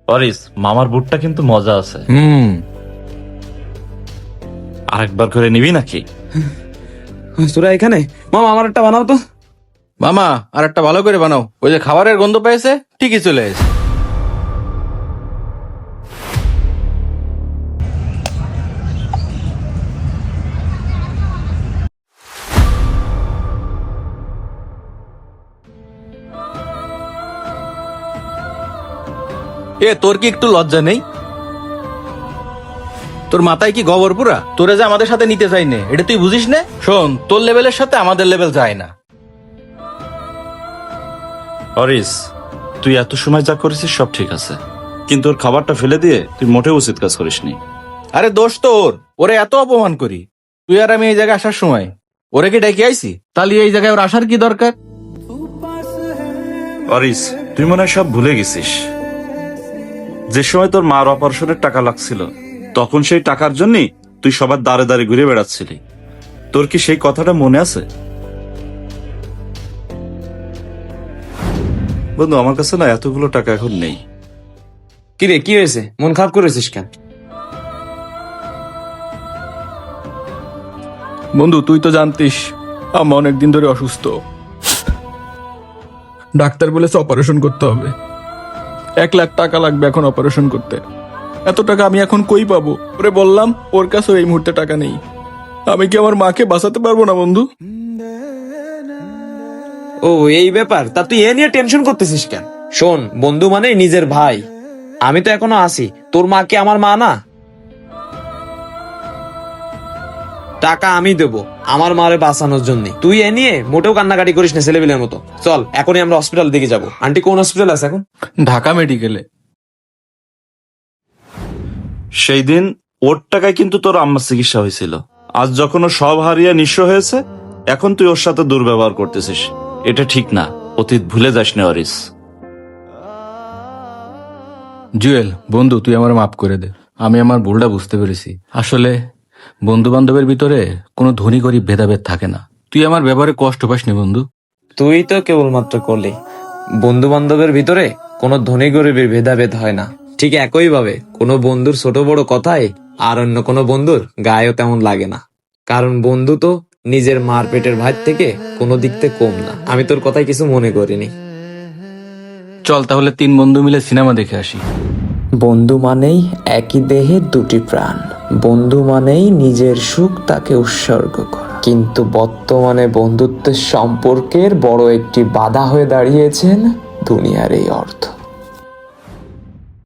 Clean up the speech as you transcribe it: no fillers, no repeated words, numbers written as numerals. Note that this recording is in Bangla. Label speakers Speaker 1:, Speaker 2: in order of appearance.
Speaker 1: অরিস, মামার বুটটা কিন্তু মজা আছে। আরেকবার করে নিবি নাকি?
Speaker 2: তোরা এখানে? মামা আমার একটা বানাও তো।
Speaker 3: মামা আর একটা ভালো করে বানাও, ওই যে খাবারের গন্ধ পেয়েছে ঠিকই চলে এসে। তোর কি একটু লজ্জা নেই? তোর মাথায় কি গোবর পুরা? তোরে যে আমাদের সাথে নিতে চাই নে, এটা তুই বুঝিস না? শোন, তোর লেভেলের সাথে আমাদের লেভেল যায় না।
Speaker 1: অরিস, তুই এত সময় যা করেছিস সব ঠিক আছে, কিন্তু ওর খাবারটা ফেলে দিয়ে তুই মোটেও উচিত কাজ করিসনি।
Speaker 3: আরে দোষ তো ওরে এত অপমান করি, তুই আর আমি এই জায়গায় আসার সময় ওরে কি ডেকে আইছি? তাহলে এই জায়গায় ওর আসার কি দরকার?
Speaker 1: অরিস, তুই মনে হয় সব ভুলে গেছিস। যে সময় তোর মার অপারেশনের টাকা লাগছিল, তখন সেই টাকার জন্যই তুই সবার দাঁড়ে দাঁড়ে ঘুরে বেড়াচ্ছিলি। তোর কি সেই কথাটা মনে আছে? বন্ধু, আমার কাছে না এতগুলো টাকা এখন নেই।
Speaker 2: কিরে, কি হয়েছে? মন খারাপ করেছিস কেন?
Speaker 3: বন্ধু, তুই তো জানতিস আমি অনেকদিন ধরে অসুস্থ। ডাক্তার বলেছে অপারেশন করতে হবে, 1 লাখ টাকা লাগবে এখন অপারেশন করতে। এত টাকা আমি এখন কই পাবো? ওরে বললাম ওর কাছে এই মুহূর্তে টাকা নেই। আমি কি আমার মাকে বাঁচাতে পারবো না বন্ধু?
Speaker 2: ও এই ব্যাপার, তা তুই এ নিয়ে টেনশন করতেছিস কেন? শোন, বন্ধু মানে নিজের ভাই। আমি তো এখনো আছি, তোর মা কি আমার মা না? টাকা আমি দেবো আমার মারে বাঁচানোর জন্য। তুই এ নিয়ে মোটেও কান্নাকাটি করিস না ছেলেবেলের মতো। চল, এখনই আমরা হসপিটাল দিকে যাবো। আন্টি কোন হসপিটাল আছে এখন?
Speaker 3: ঢাকা মেডিকেলে।
Speaker 1: সেই দিন ওর টাকায় কিন্তু তোর আম্মার চিকিৎসা হয়েছিল। আজ যখন ও সব হারিয়ে নিঃস্ব হয়েছে, এখন তুই ওর সাথে দুর্ব্যবহার করতেছিস। এটা ঠিক না। অতীত ভুলে যাস না অরিস।
Speaker 3: জুয়েল, বন্ধু তুই আমার মাফ করে দে। আমি আমার ভুলটা বুঝতে পেরেছি। আসলে বন্ধু বান্ধবের ভিতরে কোনো ধনী গরিব ভেদাভেদ থাকে না। তুই আমার ব্যবহারে কষ্ট পাস নি বন্ধু।
Speaker 2: তুই তো কেবলমাত্র করলি, বন্ধু বান্ধবের ভিতরে কোনো ধনী গরিবের ভেদাভেদ হয় না। ঠিক একই ভাবে কোনো বন্ধুর ছোট বড় কথায় আর অন্য কোনো বন্ধুর গায়েও তেমন লাগে না। কারণ বন্ধু তো নিজের মার পেটের ভাই থেকে কোনো দিক থেকে কম না। আমি তোর কথায় কিছু মনে করিনি।
Speaker 3: চল তাহলে 3 বন্ধু মিলে সিনেমা দেখে আসি।
Speaker 4: বন্ধু মানেই একই দেহে দুটি প্রাণ, বন্ধু মানেই নিজের সুখ তাকে উৎসর্গ করা। কিন্তু বর্তমানে বন্ধুত্বের সম্পর্কের বড় একটি বাধা হয়ে দাঁড়িয়েছেন দুনিয়ার এই অর্থ।